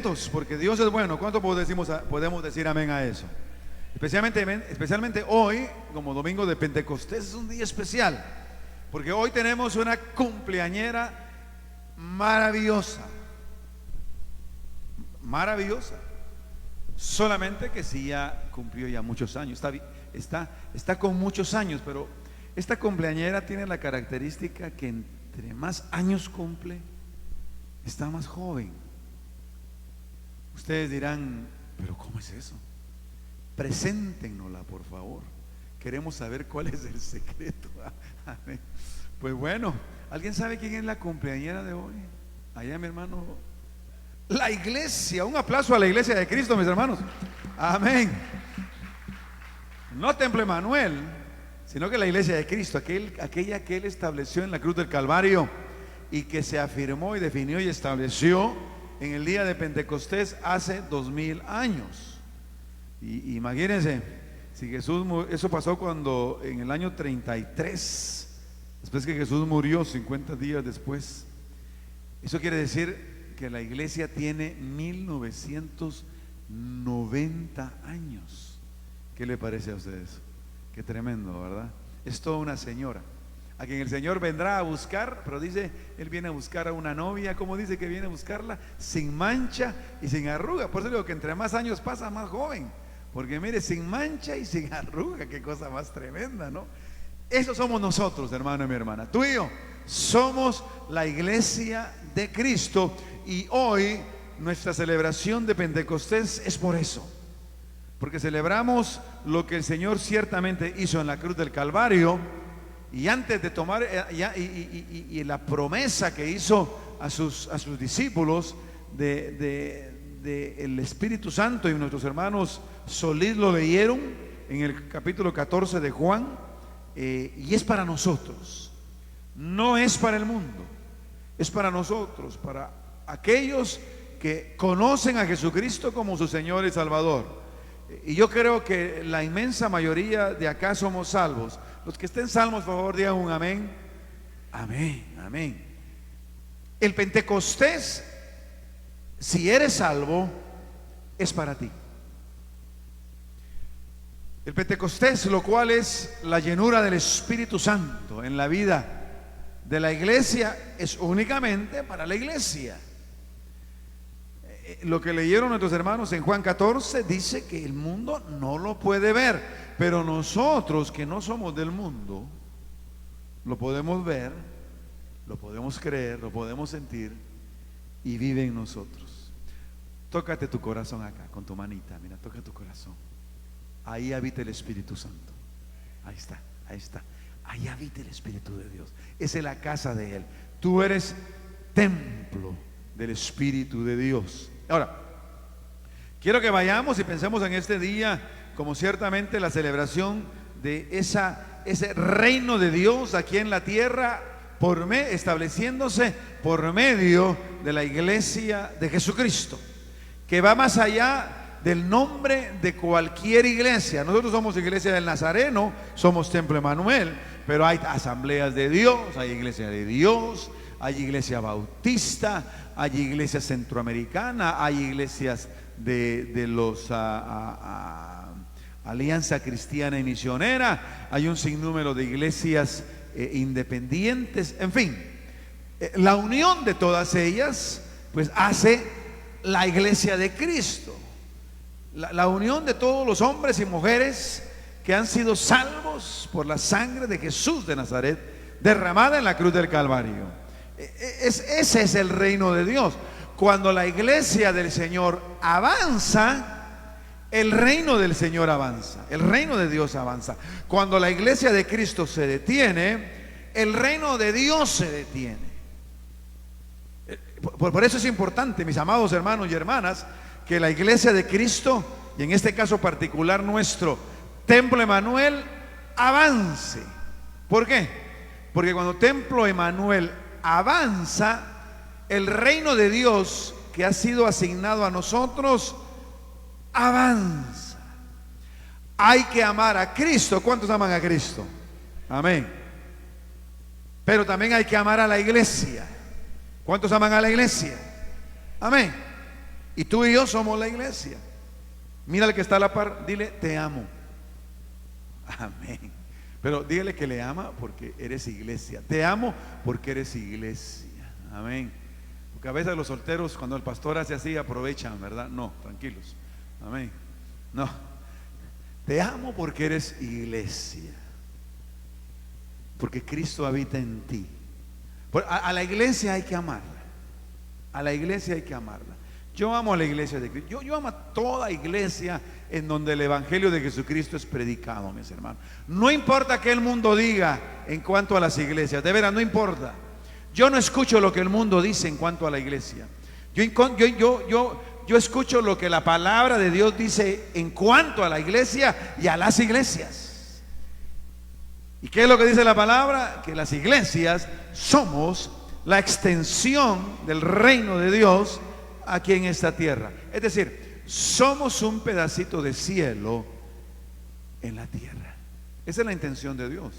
contentos porque Dios es bueno. ¿Cuánto podemos decir amén a eso? Especialmente hoy, como domingo de Pentecostés, es un día especial, porque hoy tenemos una cumpleañera maravillosa. Maravillosa. Solamente que sí ya cumplió ya muchos años. Está con muchos años, pero esta cumpleañera tiene la característica que entre más años cumple, está más joven. Ustedes dirán, pero ¿cómo es eso? Preséntenosla, por favor. Queremos saber cuál es el secreto. Amén. Pues bueno, ¿alguien sabe quién es la cumpleañera de hoy? Allá, mi hermano. La iglesia. Un aplauso a la iglesia de Cristo, mis hermanos. Amén. No Templo Emanuel, sino que la iglesia de Cristo, aquella que Él estableció en la cruz del Calvario y que se afirmó y definió y estableció en el día de Pentecostés hace 2000 años. Y imagínense, si Jesús, eso pasó cuando en el año 33, después que Jesús murió, 50 días después. Eso quiere decir que la iglesia tiene 1990 años. ¿Qué le parece a ustedes? Qué tremendo, ¿verdad? Es toda una señora a quien el Señor vendrá a buscar, pero dice, Él viene a buscar a una novia. ¿Cómo dice que viene a buscarla? Sin mancha y sin arruga. Por eso digo que entre más años pasa, más joven. Porque mire, sin mancha y sin arruga, qué cosa más tremenda, ¿no? Eso somos nosotros, hermano y mi hermana. Tú y yo somos la iglesia de Cristo. Y hoy nuestra celebración de Pentecostés es por eso. Porque celebramos lo que el Señor ciertamente hizo en la cruz del Calvario. Y antes de tomar y la promesa que hizo a sus discípulos de el Espíritu Santo, y nuestros hermanos Solís lo leyeron en el capítulo 14 de Juan, y es para nosotros, no es para el mundo, es para nosotros, para aquellos que conocen a Jesucristo como su Señor y Salvador. Y yo creo que la inmensa mayoría de acá somos salvos. Los que estén salvos, por favor, digan un amén. Amén, amén. El Pentecostés, si eres salvo, es para ti. El Pentecostés, lo cual es la llenura del Espíritu Santo en la vida de la iglesia, es únicamente para la iglesia. Lo que leyeron nuestros hermanos en Juan 14 dice que el mundo no lo puede ver, pero nosotros que no somos del mundo lo podemos ver, lo podemos creer, lo podemos sentir, y vive en nosotros. Tócate tu corazón acá con tu manita, mira, toca tu corazón. Ahí habita el Espíritu Santo. Ahí está, ahí está. Ahí habita el Espíritu de Dios. Esa es la casa de Él. Tú eres templo del Espíritu de Dios. Ahora, quiero que vayamos y pensemos en este día como ciertamente la celebración de ese reino de Dios aquí en la tierra, estableciéndose por medio de la iglesia de Jesucristo, que va más allá del nombre de cualquier iglesia. Nosotros somos iglesia del Nazareno, somos Templo Emanuel, pero hay asambleas de Dios, hay iglesia de Dios, hay iglesia bautista, hay iglesias centroamericana, hay iglesias de los Alianza Cristiana y Misionera, hay un sinnúmero de iglesias independientes, en fin, la unión de todas ellas pues hace la iglesia de Cristo, la unión de todos los hombres y mujeres que han sido salvos por la sangre de Jesús de Nazaret derramada en la cruz del Calvario. Ese es el reino de Dios. Cuando la iglesia del Señor avanza, el reino del Señor avanza, el reino de Dios avanza. Cuando la iglesia de Cristo se detiene, el reino de Dios se detiene. Por eso es importante, mis amados hermanos y hermanas, que la iglesia de Cristo, y en este caso particular nuestro Templo Emanuel, avance. ¿Por qué? Porque cuando Templo Emanuel avanza, el reino de Dios que ha sido asignado a nosotros avanza. Hay que amar a Cristo. ¿Cuántos aman a Cristo? Amén. Pero también hay que amar a la iglesia. ¿Cuántos aman a la iglesia? Amén. Y tú y yo somos la iglesia. Mira al que está a la par, dile, te amo. Amén. Pero dígale que le ama porque eres iglesia. Te amo porque eres iglesia. Amén. Porque a veces los solteros, cuando el pastor hace así, aprovechan, ¿verdad? No, tranquilos. Amén. No. Te amo porque eres iglesia. Porque Cristo habita en ti. A la iglesia hay que amarla. A la iglesia hay que amarla. Yo amo a la iglesia de Cristo. Yo amo a toda iglesia en donde el evangelio de Jesucristo es predicado, mis hermanos. No importa que el mundo diga en cuanto a las iglesias, de veras, no importa. Yo no escucho lo que el mundo dice en cuanto a la iglesia. Yo escucho lo que la palabra de Dios dice en cuanto a la iglesia y a las iglesias. ¿Y qué es lo que dice la palabra? Que las iglesias somos la extensión del reino de Dios aquí en esta tierra. Es decir, somos un pedacito de cielo en la tierra. Esa es la intención de Dios.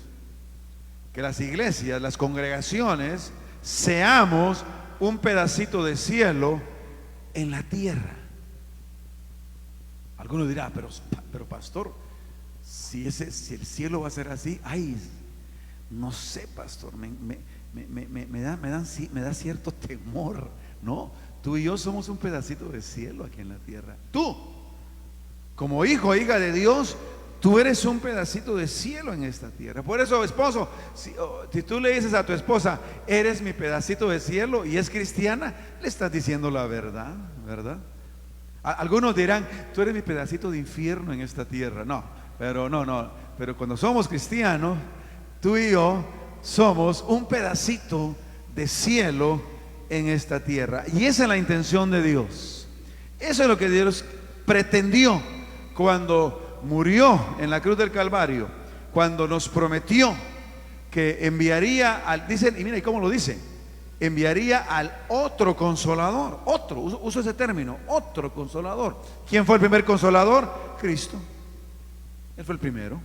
Que las iglesias, las congregaciones, seamos un pedacito de cielo en la tierra. Algunos dirán, pero pastor, si el cielo va a ser así, ay, no sé, pastor, me da cierto temor, ¿no? Tú y yo somos un pedacito de cielo aquí en la tierra. Tú, como hijo o hija de Dios, tú eres un pedacito de cielo en esta tierra. Por eso, esposo, si tú le dices a tu esposa, eres mi pedacito de cielo, y es cristiana, le estás diciendo la verdad, ¿verdad? Algunos dirán, tú eres mi pedacito de infierno en esta tierra. No, pero cuando somos cristianos, tú y yo somos un pedacito de cielo en esta tierra. Y esa es la intención de Dios. Eso es lo que Dios pretendió cuando murió en la cruz del Calvario, cuando nos prometió que enviaría dicen, y mira, ¿y cómo lo dice? Enviaría al otro consolador. Otro, uso ese término, otro consolador. ¿Quién fue el primer consolador? Cristo. Él fue el primero,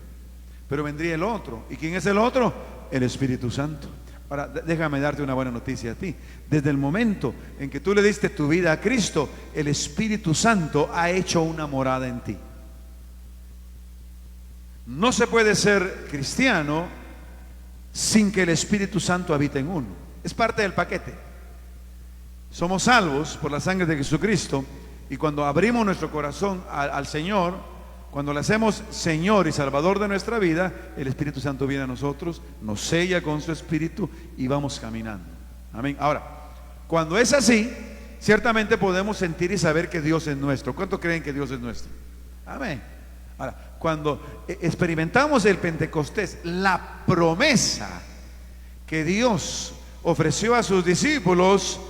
pero vendría el otro. ¿Y quién es el otro? El Espíritu Santo. Ahora, déjame darte una buena noticia a ti. Desde el momento en que tú le diste tu vida a Cristo, el Espíritu Santo ha hecho una morada en ti. No se puede ser cristiano sin que el Espíritu Santo habite en uno. Es parte del paquete. Somos salvos por la sangre de Jesucristo, y cuando abrimos nuestro corazón al Señor, cuando le hacemos Señor y Salvador de nuestra vida, el Espíritu Santo viene a nosotros, nos sella con su Espíritu y vamos caminando. Amén. Ahora, cuando es así, ciertamente podemos sentir y saber que Dios es nuestro. ¿Cuántos creen que Dios es nuestro? Amén. Ahora, cuando experimentamos el Pentecostés, la promesa que Dios ofreció a sus discípulos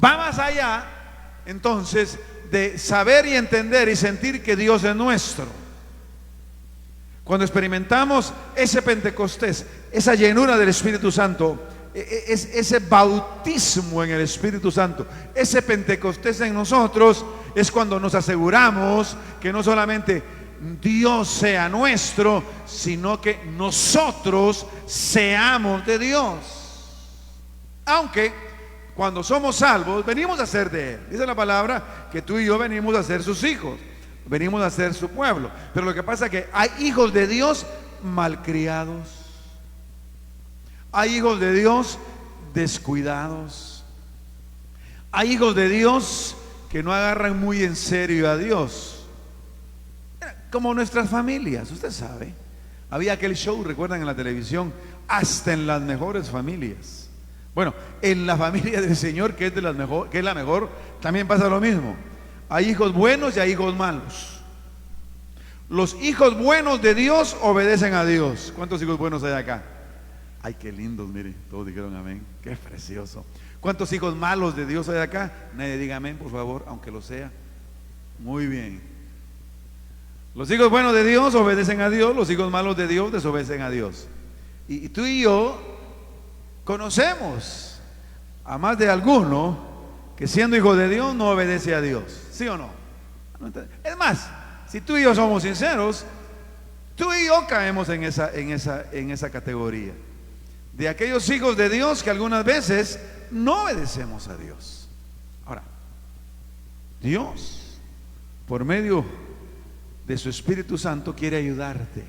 va más allá, entonces, de saber y entender y sentir que Dios es nuestro. Cuando experimentamos ese Pentecostés, esa llenura del Espíritu Santo, ese bautismo en el Espíritu Santo, ese Pentecostés en nosotros, es cuando nos aseguramos que no solamente Dios sea nuestro, sino que nosotros seamos de Dios. Aunque cuando somos salvos, venimos a ser de Él. Dice la palabra que tú y yo venimos a ser sus hijos, venimos a ser su pueblo. Pero lo que pasa es que hay hijos de Dios malcriados, hay hijos de Dios descuidados, hay hijos de Dios que no agarran muy en serio a Dios, como nuestras familias. Usted sabe, había aquel show, recuerdan, en la televisión, hasta en las mejores familias. Bueno, en la familia del Señor, que es la mejor, también pasa lo mismo. Hay hijos buenos y hay hijos malos. Los hijos buenos de Dios obedecen a Dios. ¿Cuántos hijos buenos hay acá? Ay, qué lindos, mire, todos dijeron amén. Qué precioso. ¿Cuántos hijos malos de Dios hay acá? Nadie diga amén, por favor, aunque lo sea. Muy bien. Los hijos buenos de Dios obedecen a Dios, los hijos malos de Dios desobedecen a Dios. Y tú y yo conocemos a más de alguno que siendo hijo de Dios no obedece a Dios. ¿Sí o no? Es más, si tú y yo somos sinceros, tú y yo caemos en esa categoría de aquellos hijos de Dios que algunas veces no obedecemos a Dios. Ahora, Dios, por medio de su Espíritu Santo, quiere ayudarte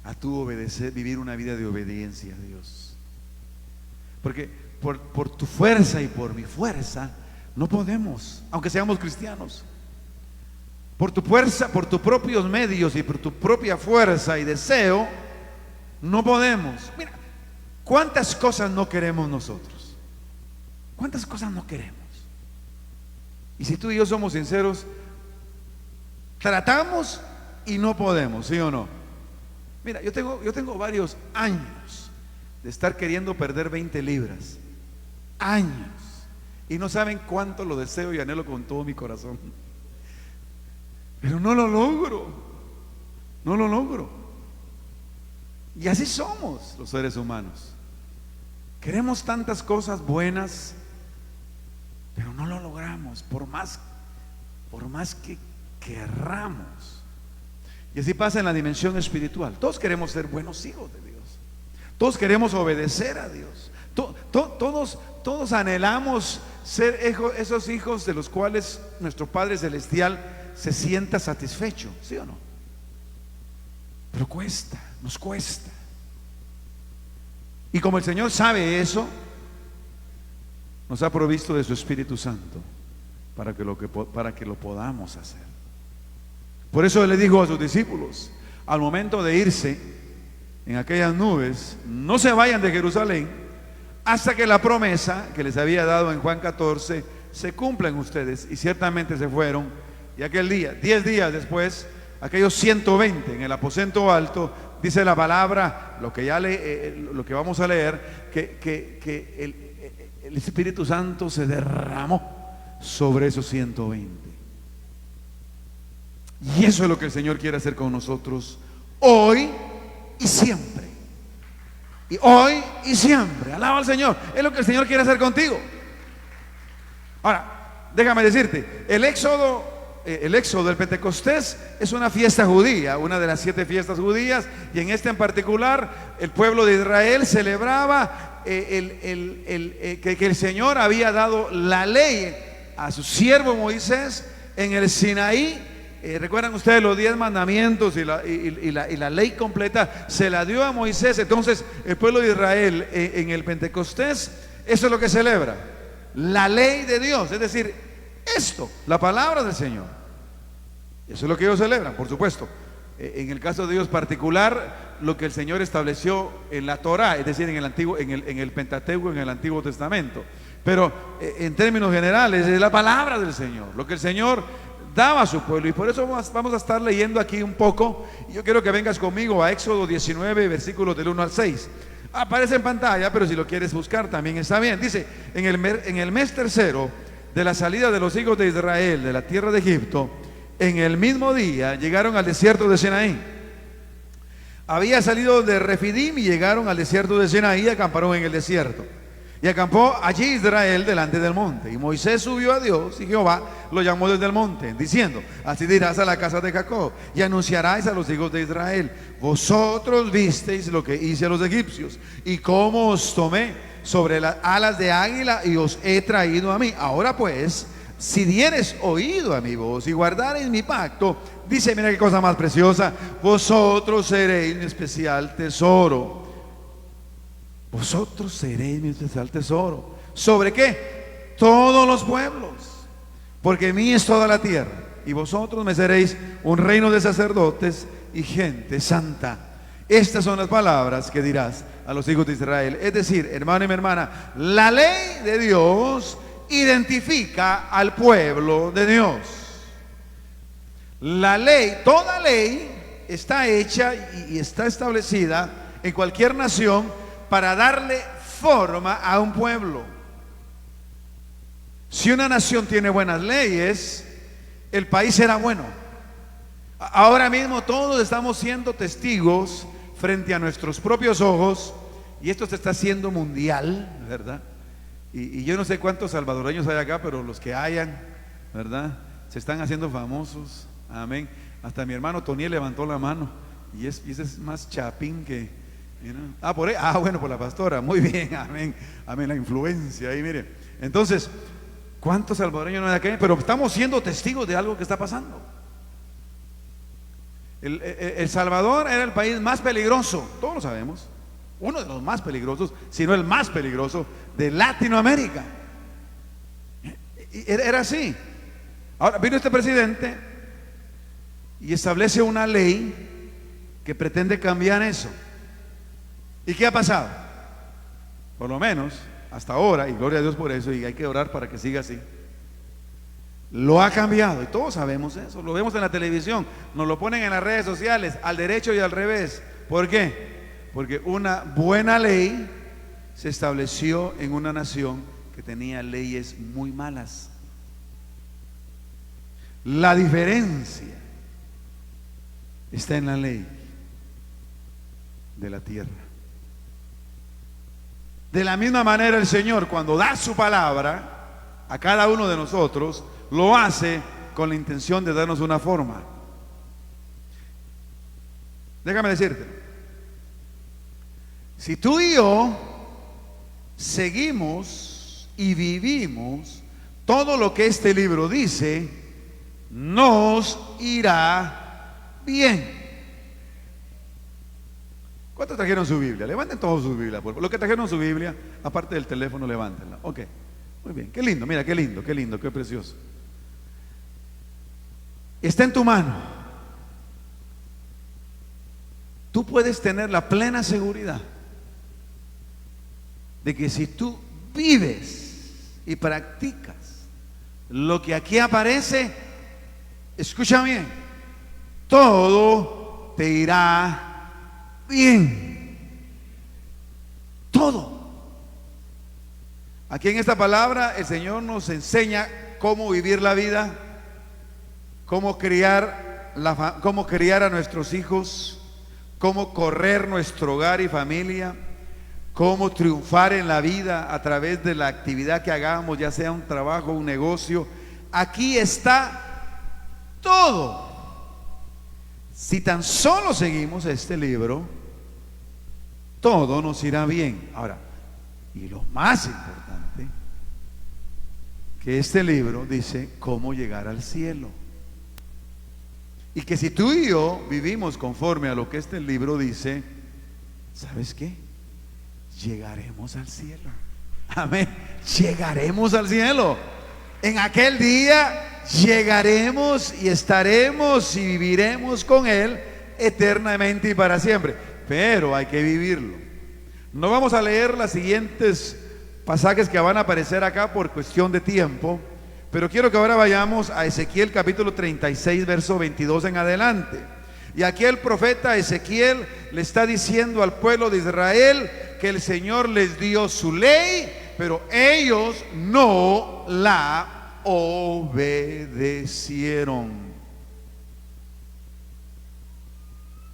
a tú obedecer, vivir una vida de obediencia a Dios. Porque por tu fuerza y por mi fuerza no podemos, aunque seamos cristianos. Por tu fuerza, por tus propios medios y por tu propia fuerza y deseo, no podemos. Mira, ¿cuántas cosas no queremos nosotros? ¿Cuántas cosas no queremos? Y si tú y yo somos sinceros, tratamos y no podemos, ¿sí o no? Mira, yo tengo varios años de estar queriendo perder 20 libras. Años. Y no saben cuánto lo deseo y anhelo con todo mi corazón. Pero no lo logro. No lo logro. Y así somos los seres humanos. Queremos tantas cosas buenas, pero no lo logramos, por más que querramos. Y así pasa en la dimensión espiritual. Todos queremos ser buenos hijos de Dios. Todos queremos obedecer a Dios. Todos anhelamos ser esos hijos de los cuales nuestro Padre Celestial se sienta satisfecho, ¿sí o no? Pero cuesta, nos cuesta. Y como el Señor sabe eso, nos ha provisto de su Espíritu Santo para que lo podamos hacer. Por eso Él le dijo a sus discípulos, al momento de irse en aquellas nubes, no se vayan de Jerusalén hasta que la promesa que les había dado en Juan 14 se cumpla en ustedes. Y ciertamente se fueron. Y aquel día, 10 días después, aquellos 120 en el aposento alto, dice la palabra, lo que vamos a leer, que el Espíritu Santo se derramó sobre esos 120. Y eso es lo que el Señor quiere hacer con nosotros hoy y siempre. Y hoy y siempre. Alaba al Señor. Es lo que el Señor quiere hacer contigo. Ahora, déjame decirte, el éxodo del Pentecostés es una fiesta judía, una de las 7 fiestas judías, y en esta en particular el pueblo de Israel celebraba que el Señor había dado la ley a su siervo Moisés en el Sinaí. ¿Recuerdan ustedes los 10 mandamientos y la ley completa? Se la dio a Moisés. Entonces el pueblo de Israel en el Pentecostés, eso es lo que celebra, la ley de Dios, es decir, esto, la palabra del Señor. Eso es lo que ellos celebran, por supuesto. En el caso de Dios particular, lo que el Señor estableció en la Torá, es decir, en el Pentateuco, en el Antiguo Testamento. Pero en términos generales es la palabra del Señor, lo que el Señor daba a su pueblo. Y por eso vamos a estar leyendo aquí un poco. Yo quiero que vengas conmigo a Éxodo 19, versículos del 1 al 6. Aparece en pantalla, pero si lo quieres buscar también está bien. Dice, en el mes tercero de la salida de los hijos de Israel de la tierra de Egipto, en el mismo día llegaron al desierto de Sinaí. Había salido de Refidim y llegaron al desierto de Sinaí y acamparon en el desierto. Y acampó allí Israel delante del monte. Y Moisés subió a Dios y Jehová lo llamó desde el monte, diciendo, así dirás a la casa de Jacob y anunciaráis a los hijos de Israel, vosotros visteis lo que hice a los egipcios y cómo os tomé sobre las alas de águila y os he traído a mí. Ahora pues, si dieres oído a mi voz y guardareis mi pacto, dice, mira qué cosa más preciosa, vosotros seréis mi especial tesoro. Vosotros seréis mi especial tesoro. ¿Sobre qué? Todos los pueblos, porque mí es toda la tierra, y vosotros me seréis un reino de sacerdotes y gente santa. Estas son las palabras que dirás a los hijos de Israel. Es decir, hermano y mi hermana, la ley de Dios identifica al pueblo de Dios. La ley, toda ley está hecha y está establecida en cualquier nación para darle forma a un pueblo. Si una nación tiene buenas leyes, el país será bueno. Ahora mismo todos estamos siendo testigos frente a nuestros propios ojos, y esto se está haciendo mundial, ¿verdad? Y yo no sé cuántos salvadoreños hay acá, pero los que hayan, ¿verdad? Se están haciendo famosos, amén. Hasta mi hermano Tony levantó la mano, y ese es más chapín que... por ahí. Bueno, por la pastora, muy bien, amén, amén, la influencia ahí, mire. Entonces, ¿Cuántos salvadoreños no hay aquí? Pero estamos siendo testigos de algo que está pasando. El Salvador era el país más peligroso, todos lo sabemos, uno de los más peligrosos, si no el más peligroso de Latinoamérica. Era así. Ahora vino este presidente y establece una ley que pretende cambiar eso. ¿Y qué ha pasado? Por lo menos hasta ahora, y gloria a Dios por eso, y hay que orar para que siga así. Lo ha cambiado y todos sabemos eso, lo vemos en la televisión, nos lo ponen en las redes sociales, al derecho y al revés. ¿Por qué? Porque una buena ley se estableció en una nación que tenía leyes muy malas. La diferencia está en la ley de la tierra. De la misma manera el Señor, cuando da su palabra a cada uno de nosotros, lo hace con la intención de darnos una forma. Déjame decirte, si tú y yo seguimos y vivimos todo lo que este libro dice, nos irá bien. ¿Cuántos trajeron su Biblia? Levanten todos su Biblia. Los que trajeron su Biblia, aparte del teléfono, levántenla. Ok, muy bien, qué lindo, mira, qué lindo, qué precioso. Está en tu mano. Tú puedes tener la plena seguridad de que si tú vives y practicas lo que aquí aparece, escucha bien, todo te irá bien. Todo. Aquí en esta palabra el Señor nos enseña cómo vivir la vida, cómo criar a nuestros hijos, cómo correr nuestro hogar y familia, cómo triunfar en la vida a través de la actividad que hagamos, ya sea un trabajo, un negocio. Aquí está todo. Si tan solo seguimos este libro, todo nos irá bien. Ahora, y lo más importante, que este libro dice cómo llegar al cielo. Y que si tú y yo vivimos conforme a lo que este libro dice, ¿sabes qué? Llegaremos al cielo. Amén. Llegaremos al cielo. En aquel día llegaremos y estaremos y viviremos con Él eternamente y para siempre. Pero hay que vivirlo. No vamos a leer los siguientes pasajes que van a aparecer acá por cuestión de tiempo, pero quiero que ahora vayamos a Ezequiel capítulo 36, verso 22 en adelante. Y aquí el profeta Ezequiel le está diciendo al pueblo de Israel que el Señor les dio su ley, pero ellos no la obedecieron.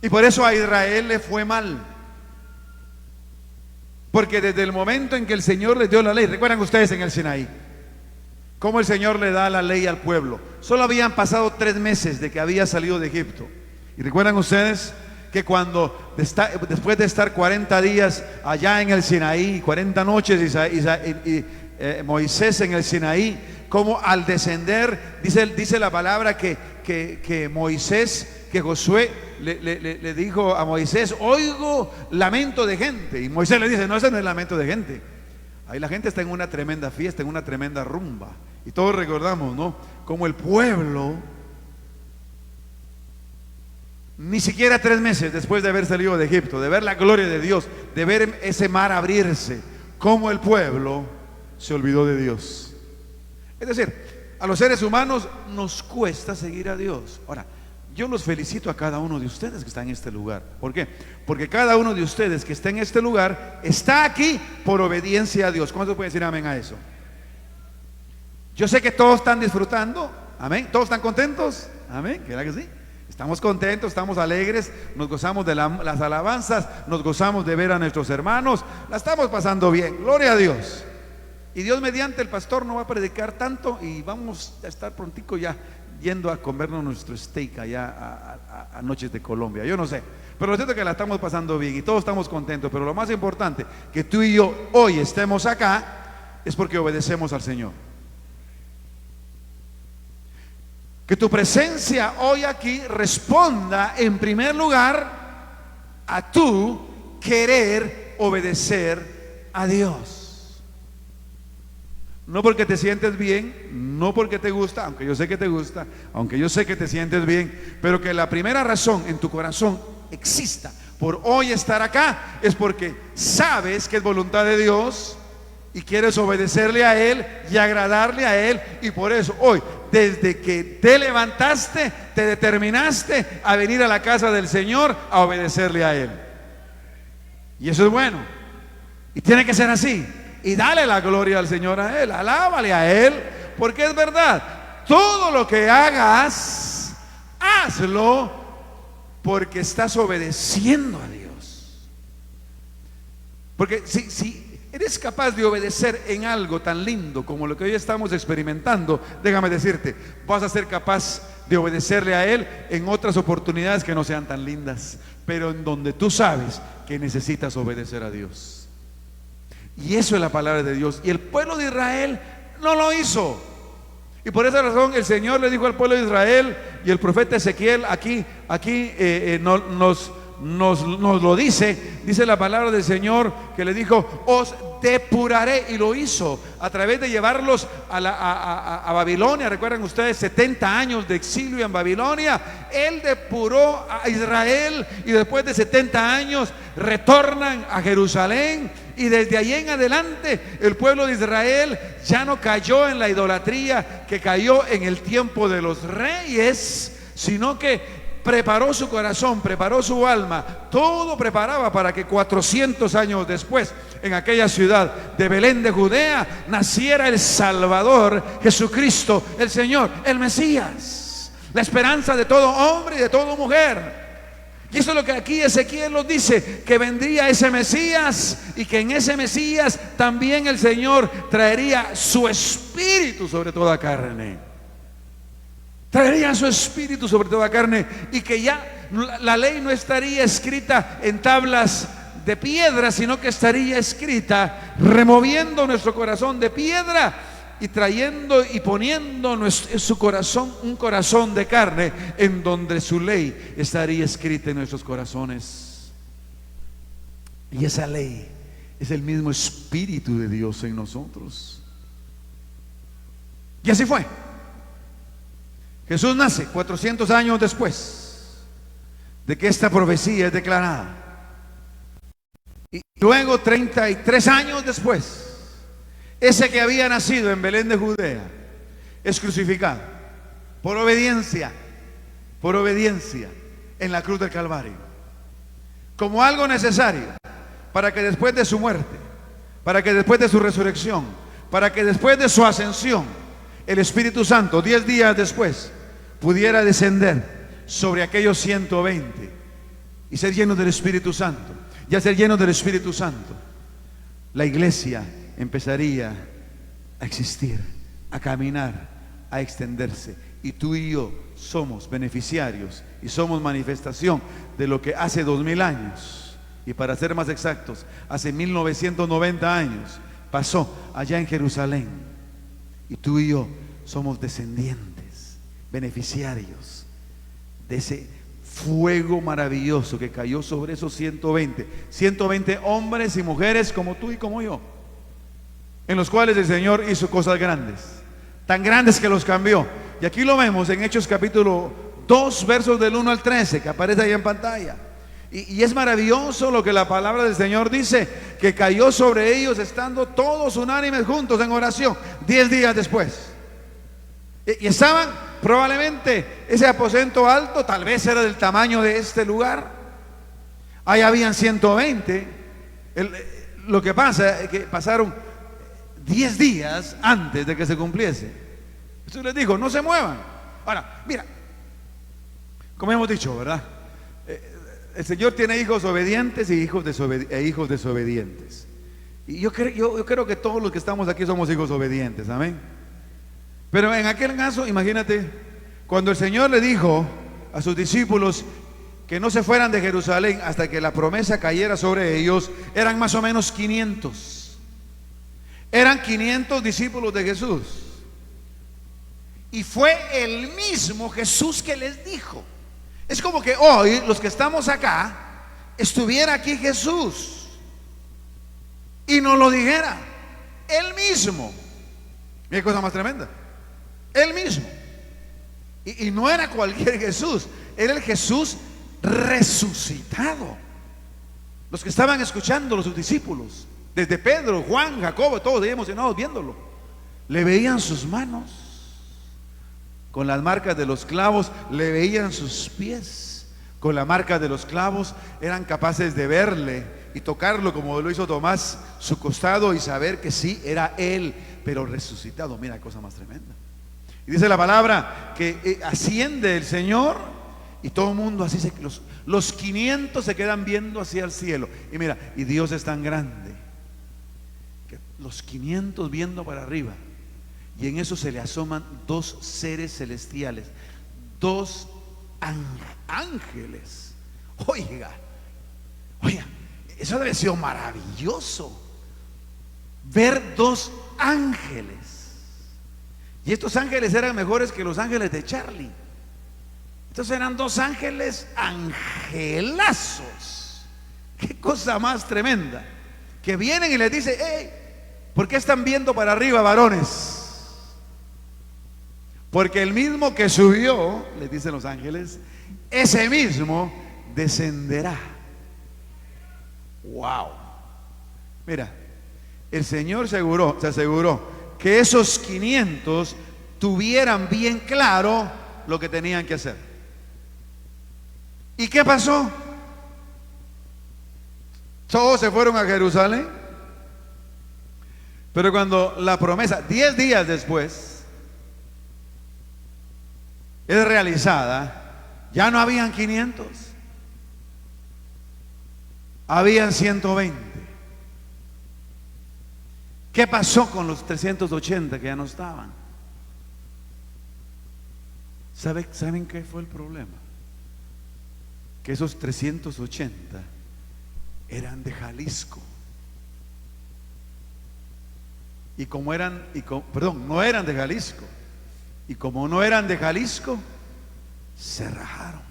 Y por eso a Israel le fue mal. Porque desde el momento en que el Señor les dio la ley, recuerdan ustedes en el Sinaí, cómo el Señor le da la ley al pueblo. Solo habían pasado 3 meses de que había salido de Egipto. Y recuerdan ustedes que cuando después de estar 40 días allá en el Sinaí, 40 noches Moisés en el Sinaí, como al descender, dice la palabra que Moisés, que Josué le dijo a Moisés: oigo lamento de gente. Y Moisés le dice: no, ese no es lamento de gente. Ahí la gente está en una tremenda fiesta, en una tremenda rumba. Y todos recordamos, ¿no? Como el pueblo, ni siquiera 3 meses después de haber salido de Egipto, de ver la gloria de Dios, de ver ese mar abrirse, como el pueblo se olvidó de Dios. Es decir, a los seres humanos nos cuesta seguir a Dios. Ahora, yo los felicito a cada uno de ustedes que está en este lugar. ¿Por qué? Porque cada uno de ustedes que está en este lugar está aquí por obediencia a Dios. ¿Cuántos pueden decir amén a eso? Yo sé que todos están disfrutando. Amén. ¿Todos están contentos? Amén. ¿Verdad que sí? Estamos contentos, estamos alegres, nos gozamos de las alabanzas, nos gozamos de ver a nuestros hermanos, la estamos pasando bien. Gloria a Dios. Y Dios mediante, el pastor no va a predicar tanto y vamos a estar prontico ya yendo a comernos nuestro steak allá a Noches de Colombia. Yo no sé, pero lo cierto es que la estamos pasando bien y todos estamos contentos. Pero lo más importante, que tú y yo hoy estemos acá, es porque obedecemos al Señor. Que tu presencia hoy aquí responda en primer lugar a tu querer obedecer a Dios. No porque te sientes bien, no porque te gusta, aunque yo sé que te gusta, aunque yo sé que te sientes bien, pero que la primera razón en tu corazón exista por hoy estar acá es porque sabes que es voluntad de Dios y quieres obedecerle a Él y agradarle a Él, y por eso hoy, desde que te levantaste, te determinaste a venir a la casa del Señor a obedecerle a Él. Y eso es bueno, y tiene que ser así. Y dale la gloria al Señor a Él, alábale a Él, porque es verdad, todo lo que hagas, hazlo porque estás obedeciendo a Dios. Porque si eres capaz de obedecer en algo tan lindo como lo que hoy estamos experimentando, déjame decirte, vas a ser capaz de obedecerle a Él en otras oportunidades que no sean tan lindas, pero en donde tú sabes que necesitas obedecer a Dios. Y eso es la palabra de Dios. Y el pueblo de Israel no lo hizo. Y por esa razón el Señor le dijo al pueblo de Israel, y el profeta Ezequiel aquí nos lo dice la palabra del Señor, que le dijo: os depuraré. Y lo hizo a través de llevarlos a Babilonia. Recuerdan ustedes 70 años de exilio en Babilonia. Él depuró a Israel, y después de 70 años retornan a Jerusalén. Y desde ahí en adelante el pueblo de Israel ya no cayó en la idolatría que cayó en el tiempo de los reyes, sino que preparó su corazón, preparó su alma, todo preparaba para que 400 años después, en aquella ciudad de Belén de Judea, naciera el Salvador, Jesucristo, el Señor, el Mesías, la esperanza de todo hombre y de toda mujer. Y eso es lo que aquí Ezequiel nos dice, que vendría ese Mesías, y que en ese Mesías también el Señor traería su espíritu sobre toda carne. Traería su espíritu sobre toda carne, y que ya la ley no estaría escrita en tablas de piedra, sino que estaría escrita removiendo nuestro corazón de piedra y trayendo y poniendo en su corazón un corazón de carne, en donde su ley estaría escrita en nuestros corazones. Y esa ley es el mismo Espíritu de Dios en nosotros. Y así fue. Jesús nace 400 años después de que esta profecía es declarada. Y luego 33 años después, ese que había nacido en Belén de Judea es crucificado por obediencia en la cruz del Calvario, como algo necesario para que después de su muerte, para que después de su resurrección, para que después de su ascensión, el Espíritu Santo 10 días después pudiera descender sobre aquellos 120 y ser llenos del Espíritu Santo. Y al ser llenos del Espíritu Santo, la iglesia empezaría a existir, a caminar, a extenderse. Y tú y yo somos beneficiarios y somos manifestación de lo que hace 2000 años, y para ser más exactos, hace 1990 años pasó allá en Jerusalén. Y tú y yo somos descendientes, beneficiarios de ese fuego maravilloso que cayó sobre esos 120 hombres y mujeres como tú y como yo, en los cuales el Señor hizo cosas grandes, tan grandes que los cambió. Y aquí lo vemos en Hechos capítulo 2, versos del 1 al 13, que aparece ahí en pantalla. Y es maravilloso lo que la palabra del Señor dice, que cayó sobre ellos estando todos unánimes juntos en oración 10 días después. Y estaban probablemente, ese aposento alto tal vez era del tamaño de este lugar. Ahí habían 120. Lo que pasa es que pasaron 10 días antes de que se cumpliese. Jesús les dijo: no se muevan. Ahora, mira, como hemos dicho, ¿verdad? El Señor tiene hijos obedientes y hijos desobedientes. Y yo creo que todos los que estamos aquí somos hijos obedientes, amén. Pero en aquel caso, imagínate, cuando el Señor le dijo a sus discípulos que no se fueran de Jerusalén hasta que la promesa cayera sobre ellos, eran más o menos 500. Eran 500 discípulos de Jesús. Y fue el mismo Jesús que les dijo. Es como que hoy, los que estamos acá, estuviera aquí Jesús y nos lo dijera él mismo. Qué cosa más tremenda. Él mismo. Y no era cualquier Jesús, era el Jesús resucitado. Los que estaban escuchando, los sus discípulos, desde Pedro, Juan, Jacobo, todos ahí emocionados viéndolo, le veían sus manos con las marcas de los clavos, le veían sus pies con la marca de los clavos, eran capaces de verle y tocarlo como lo hizo Tomás, su costado, y saber que sí, era él, pero resucitado. Mira, cosa más tremenda. Y dice la palabra que asciende el Señor y todo el mundo así, los 500 se quedan viendo hacia el cielo. Y mira, y Dios es tan grande que los 500 viendo para arriba, y en eso se le asoman dos seres celestiales, dos ángeles. Oiga, eso debe ser maravilloso, ver dos ángeles. Y estos ángeles eran mejores que los ángeles de Charlie. Estos eran dos ángeles angelazos. Qué cosa más tremenda. Que vienen y les dice: hey, ¿por qué están viendo para arriba, varones? Porque el mismo que subió, les dicen los ángeles, ese mismo descenderá. Wow. Mira, el Señor se aseguró que esos 500 tuvieran bien claro lo que tenían que hacer. ¿Y qué pasó? Todos se fueron a Jerusalén. Pero cuando la promesa, 10 días después, es realizada, ya no habían 500, habían 120. ¿Qué pasó con los 380 que ya no estaban? ¿Saben qué fue el problema? Que esos 380 eran de Jalisco. Y como eran, no eran de Jalisco. Y como no eran de Jalisco, se rajaron.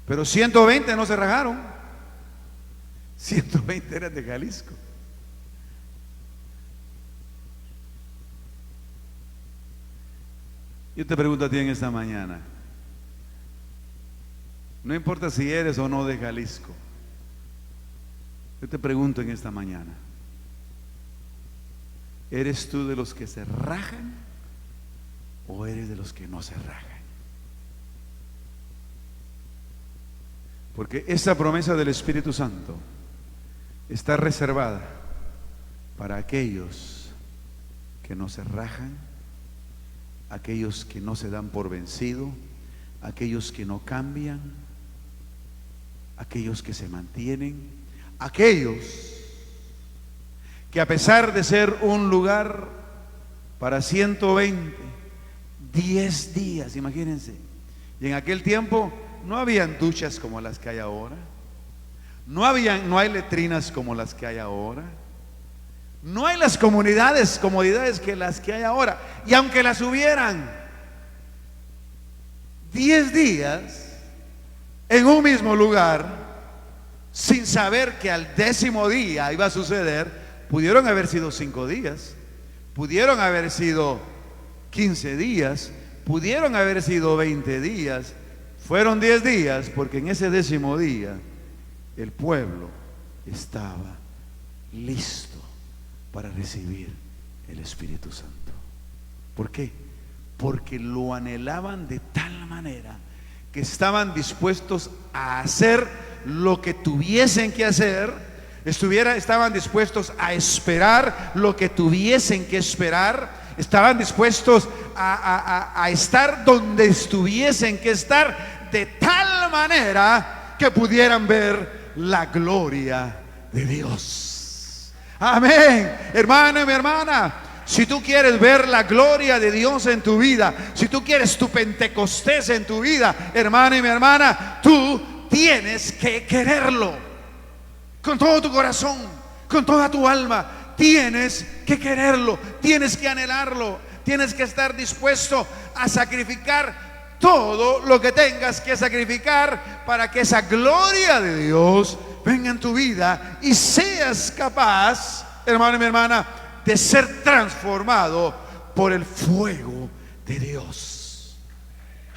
Pero 120 no se rajaron. 120 eran de Jalisco. Yo te pregunto a ti en esta mañana, no importa si eres o no de Jalisco, yo te pregunto en esta mañana, ¿eres tú de los que se rajan o eres de los que no se rajan? Porque esa promesa del Espíritu Santo está reservada para aquellos que no se rajan, aquellos que no se dan por vencido, aquellos que no cambian, aquellos que se mantienen, aquellos que a pesar de ser un lugar para 120, 10 días, imagínense, y en aquel tiempo no habían duchas como las que hay ahora, no hay letrinas como las que hay ahora, no hay las comodidades que las que hay ahora, y aunque las hubieran, 10 días en un mismo lugar, sin saber que al 10º día iba a suceder. Pudieron haber sido 5 días, pudieron haber sido 15 días, pudieron haber sido 20 días, fueron 10 días, porque en ese 10º día el pueblo estaba listo para recibir el Espíritu Santo. ¿Por qué? Porque lo anhelaban de tal manera que estaban dispuestos a hacer lo que tuviesen que hacer, estaban dispuestos a esperar lo que tuviesen que esperar, estaban dispuestos a estar donde estuviesen que estar, de tal manera que pudieran ver la gloria de Dios. Amén. Hermano y mi hermana, si tú quieres ver la gloria de Dios en tu vida, si tú quieres tu Pentecostés en tu vida, hermano y mi hermana, tú tienes que quererlo con todo tu corazón, con toda tu alma. Tienes que quererlo, tienes que anhelarlo, tienes que estar dispuesto a sacrificar todo lo que tengas que sacrificar para que esa gloria de Dios venga en tu vida y seas capaz, hermano y mi hermana, de ser transformado por el fuego de Dios.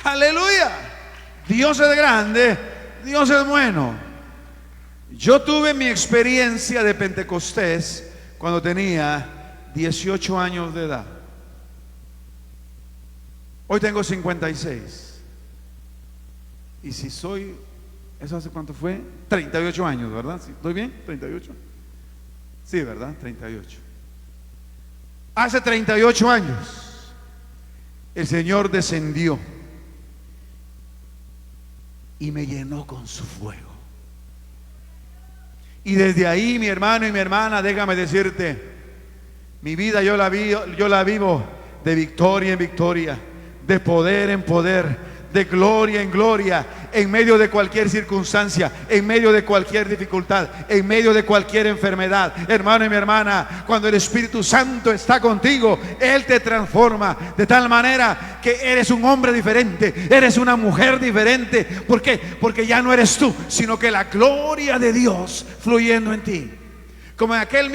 Aleluya. Dios es grande, Dios es bueno. Yo tuve mi experiencia de Pentecostés cuando tenía 18 años de edad. Hoy tengo 56. Y si soy, ¿eso hace cuánto fue? 38 años, ¿verdad? ¿Estoy bien? 38. Sí, ¿verdad? 38. Hace 38 años el Señor descendió y me llenó con su fuego. Y desde ahí, mi hermano y mi hermana, déjame decirte, mi vida yo la vivo de victoria en victoria, de poder en poder, de gloria en gloria, en medio de cualquier circunstancia, en medio de cualquier dificultad, en medio de cualquier enfermedad. Hermano y mi hermana, cuando el Espíritu Santo está contigo, Él te transforma de tal manera que eres un hombre diferente, eres una mujer diferente. ¿Por qué? Porque ya no eres tú, sino que la gloria de Dios fluyendo en ti. Como en aquel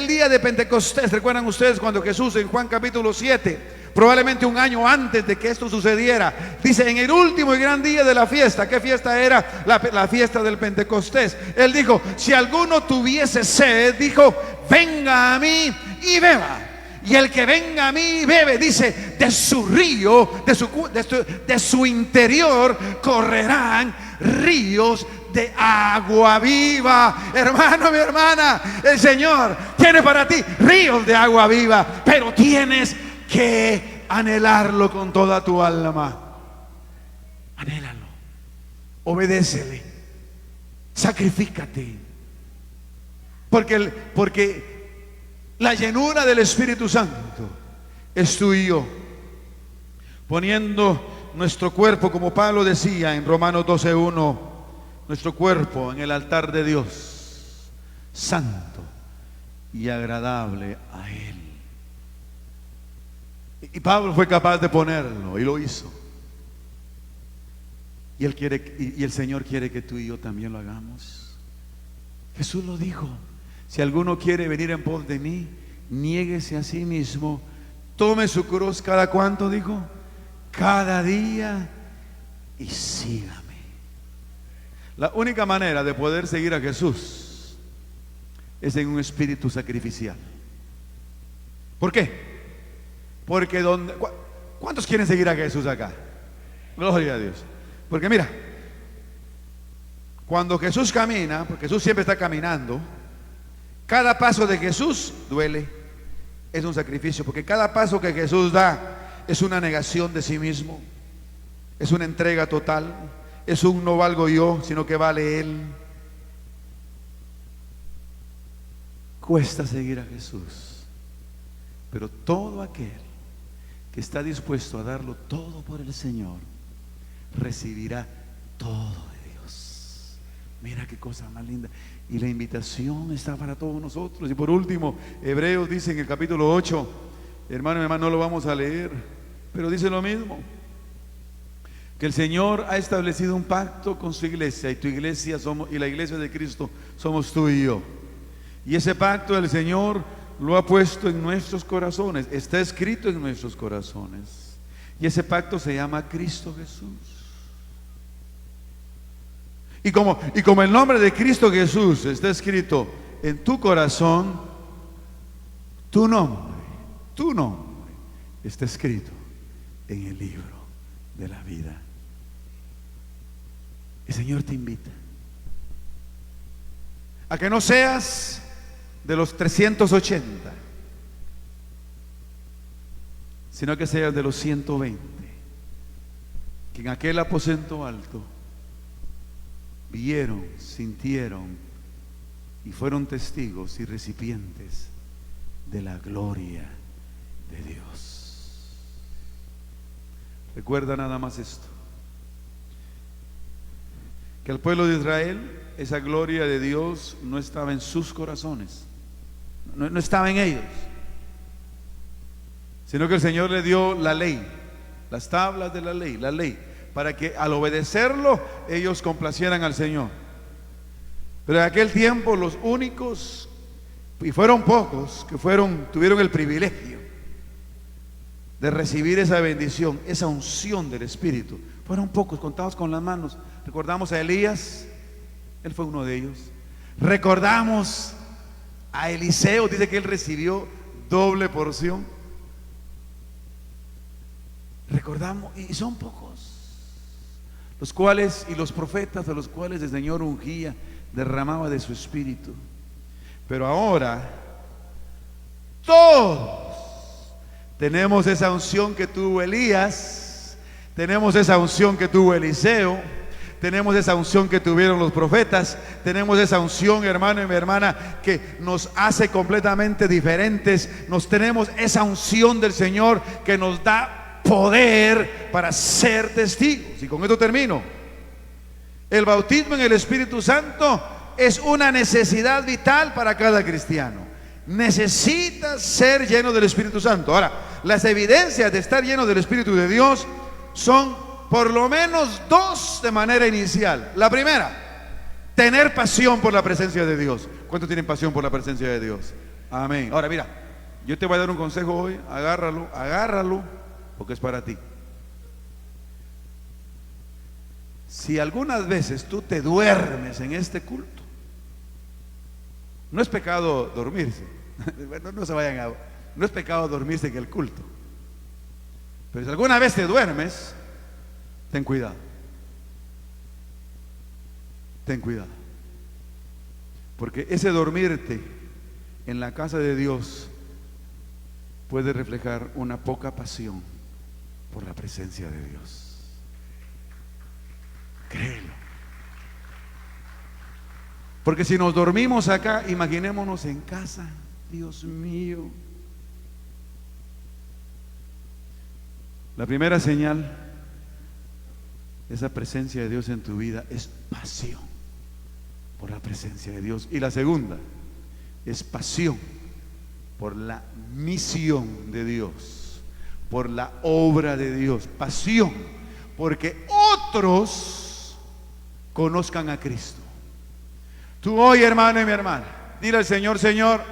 día de Pentecostés, ¿recuerdan ustedes cuando Jesús en Juan capítulo 7, probablemente un año antes de que esto sucediera, dice, en el último y gran día de la fiesta? ¿Qué fiesta era? La fiesta del Pentecostés. Él dijo, si alguno tuviese sed, dijo, venga a mí y beba. Y el que venga a mí y bebe, dice, de su río, de su interior correrán ríos de agua viva. Hermano, mi hermana, el Señor tiene para ti ríos de agua viva, pero tienes que anhelarlo con toda tu alma. Anhélalo, obedécele, sacrifícate, porque la llenura del Espíritu Santo es tú y yo, poniendo nuestro cuerpo, como Pablo decía en Romanos 12:1, nuestro cuerpo en el altar de Dios, santo y agradable a Él. Y Pablo fue capaz de ponerlo y lo hizo. Y el Señor quiere que tú y yo también lo hagamos. Jesús lo dijo: si alguno quiere venir en pos de mí, niéguese a sí mismo, tome su cruz. ¿Cada cuánto dijo? Cada día, y sígame. La única manera de poder seguir a Jesús es en un espíritu sacrificial. ¿Por qué? Porque ¿cuántos quieren seguir a Jesús acá? Gloria a Dios. Porque mira, cuando Jesús camina, porque Jesús siempre está caminando, cada paso de Jesús duele, es un sacrificio, porque cada paso que Jesús da es una negación de sí mismo, es una entrega total, es un no valgo yo, sino que vale Él. Cuesta seguir a Jesús, pero todo aquel que está dispuesto a darlo todo por el Señor, recibirá todo de Dios. Mira qué cosa más linda. Y la invitación está para todos nosotros. Y por último, Hebreos dice en el capítulo 8, hermano y hermano, no lo vamos a leer, pero dice lo mismo, que el Señor ha establecido un pacto con su iglesia, y tu iglesia y la iglesia de Cristo somos tú y yo. Y ese pacto el Señor lo ha puesto en nuestros corazones, está escrito en nuestros corazones. Y ese pacto se llama Cristo Jesús. Y como el nombre de Cristo Jesús está escrito en tu corazón, tu nombre está escrito en el libro de la vida. El Señor te invita a que no seas de los 380, sino que seas de los 120, que en aquel aposento alto vieron, sintieron y fueron testigos y recipientes de la gloria de Dios. Recuerda nada más esto, que al pueblo de Israel esa gloria de Dios no estaba en sus corazones, no estaba en ellos, sino que el Señor le dio la ley, las tablas de la ley, para que al obedecerlo ellos complacieran al Señor. Pero en aquel tiempo los únicos, y fueron pocos, que tuvieron el privilegio de recibir esa bendición, esa unción del Espíritu, fueron pocos, contados con las manos. Recordamos a Elías, él fue uno de ellos. Recordamos a Eliseo, dice que él recibió doble porción. Recordamos, y son pocos los cuales, y los profetas a los cuales el Señor ungía, derramaba de su Espíritu. Pero ahora todos tenemos esa unción que tuvo Elías, tenemos esa unción que tuvo Eliseo, tenemos esa unción que tuvieron los profetas, tenemos esa unción, hermano y mi hermana, que nos hace completamente diferentes. Tenemos esa unción del Señor que nos da poder para ser testigos. Y con esto termino. El bautismo en el Espíritu Santo es una necesidad vital para cada cristiano. Necesitas ser lleno del Espíritu Santo. Ahora, las evidencias de estar lleno del Espíritu de Dios son por lo menos dos de manera inicial. La primera, tener pasión por la presencia de Dios. ¿Cuántos tienen pasión por la presencia de Dios? Amén. Ahora mira, yo te voy a dar un consejo hoy. Agárralo, porque es para ti. Si algunas veces tú te duermes en este culto, no es pecado dormirse. No es pecado dormirse en el culto. Pero si alguna vez te duermes, ten cuidado. Ten cuidado. Porque ese dormirte en la casa de Dios puede reflejar una poca pasión por la presencia de Dios. Créelo. Porque si nos dormimos acá, imaginémonos en casa. Dios mío. La primera señal, esa presencia de Dios en tu vida, es pasión por la presencia de Dios. Y la segunda es pasión por la misión de Dios, por la obra de Dios. Pasión porque otros conozcan a Cristo. Tú hoy, hermano y mi hermana, dile al Señor: Señor,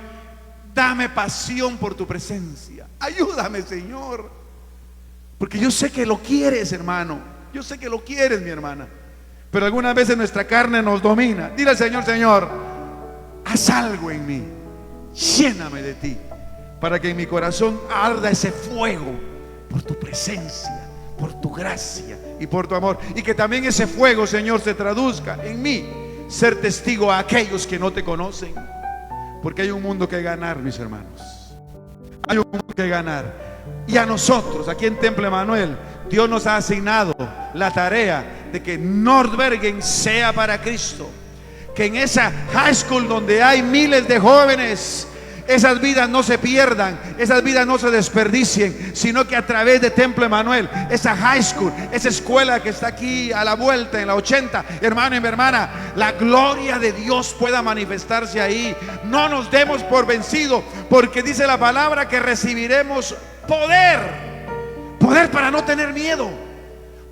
dame pasión por tu presencia. Ayúdame, Señor, porque yo sé que lo quieres, hermano. Yo sé que lo quieres, mi hermana. Pero algunas veces nuestra carne nos domina. Dile al Señor: Señor, haz algo en mí. Lléname de ti, para que en mi corazón arda ese fuego por tu presencia, por tu gracia y por tu amor. Y que también ese fuego, Señor, se traduzca en mí, ser testigo a aquellos que no te conocen. Porque hay un mundo que ganar, mis hermanos. Hay un mundo que ganar. Y a nosotros, aquí en Temple Emanuel, Dios nos ha asignado la tarea de que Nordbergen sea para Cristo. Que en esa high school donde hay miles de jóvenes, esas vidas no se pierdan, esas vidas no se desperdicien, sino que a través de Temple Emanuel, esa high school, esa escuela que está aquí a la vuelta en la 80, hermano y mi hermana, la gloria de Dios pueda manifestarse ahí. No nos demos por vencidos, porque dice la palabra que recibiremos poder para no tener miedo,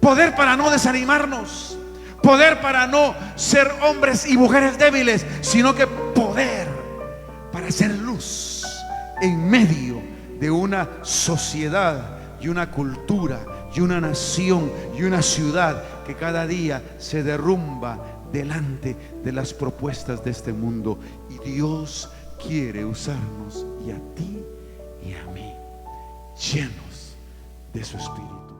poder para no desanimarnos, poder para no ser hombres y mujeres débiles, sino que poder para hacer luz en medio de una sociedad y una cultura y una nación y una ciudad que cada día se derrumba delante de las propuestas de este mundo. Y Dios quiere usarnos, y a ti y a mí, llenos de su Espíritu.